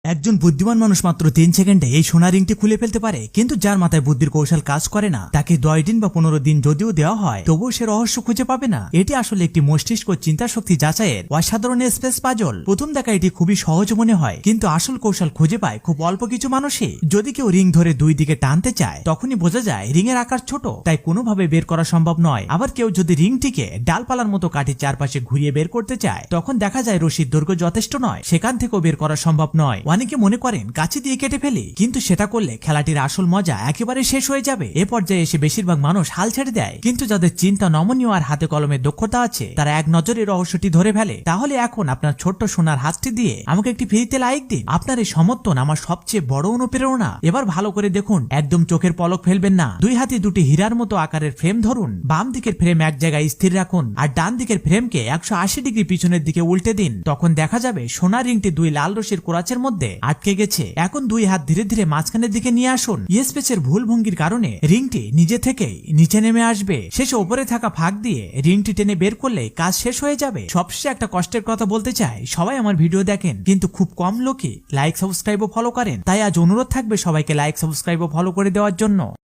একজন বুদ্ধিমান মানুষ মাত্র 3 সেকেন্ডে এই সোনা রিংটি খুলে ফেলতে পারে, কিন্তু যার মাথায় বুদ্ধির কৌশল কাজ করে না তাকে 10 দিন বা 15 দিন যদিও দেওয়া হয় তবুও সে রহস্য খুঁজে পাবে না। এটি আসলে একটি মস্তিষ্ক চিন্তা শক্তি যাচাইয়ের অসাধারণ স্পেস পাজল। প্রথম দেখা এটি খুবই সহজ মনে হয়, কিন্তু আসল কৌশল খুঁজে পায় খুব অল্প কিছু মানুষই। যদি কেউ রিং ধরে দুই দিকে টানতে চায় তখনই বোঝা যায় রিং এর আকার ছোট, তাই কোনোভাবে বের করা সম্ভব নয়। আবার কেউ যদি রিংটিকে ডালপালার মতো কাঠের চারপাশে ঘুরিয়ে বের করতে চায় তখন দেখা যায় রশির দৈর্ঘ্য যথেষ্ট নয়, সেখান থেকেও বের করা সম্ভব নয়। অনেকে মনে করেন কাঁচি দিয়ে কেটে ফেলি, কিন্তু সেটা করলে খেলাটির আসল মজা একেবারে শেষ হয়ে যাবে। এ পর্যায়ে এসে বেশিরভাগ মানুষ হাল ছেড়ে দেয়, কিন্তু যাদের চিন্তা নমনীয় আর হাতে কলমের দক্ষতা আছে তারা এক নজরে রহস্যটি ধরে ফেলে। তাহলে এখন আপনার ছোট্ট সোনার হাতটি দিয়ে আমাকে একটি ফ্রিতে লাইক দিন। আপনার এই সমর্থন আমার সবচেয়ে বড় অনুপ্রেরণা। এবার ভালো করে দেখুন, একদম চোখের পলক ফেলবেন না। দুই হাতে দুটি হীরার মতো আকারের ফ্রেম ধরুন। বাম দিকের ফ্রেম এক জায়গায় স্থির রাখুন আর ডান দিকের ফ্রেমকে 180 ডিগ্রি পিছনের দিকে উল্টে দিন। তখন দেখা যাবে সোনার রিংটি দুই লাল রশির কোরাচের মধ্যে আটকে গেছে। এখন দুই হাত ধীরে ধীরে মাঝখানের দিকে নিয়ে আসুন। স্পেসের ভুল ভঙ্গির কারণে রিংটি নিজে থেকেই নিচে নেমে আসবে। শেষে উপরে থাকা ফাঁক দিয়ে রিংটি টেনে বের করলে কাজ শেষ হয়ে যাবে। সবশেষে একটা কষ্টের কথা বলতে চাই, সবাই আমার ভিডিও দেখেন কিন্তু খুব কম লোকই লাইক সাবস্ক্রাইব ও ফলো করেন। তাই আজ অনুরোধ থাকবে সবাইকে লাইক সাবস্ক্রাইব ও ফলো করে দেওয়ার জন্য।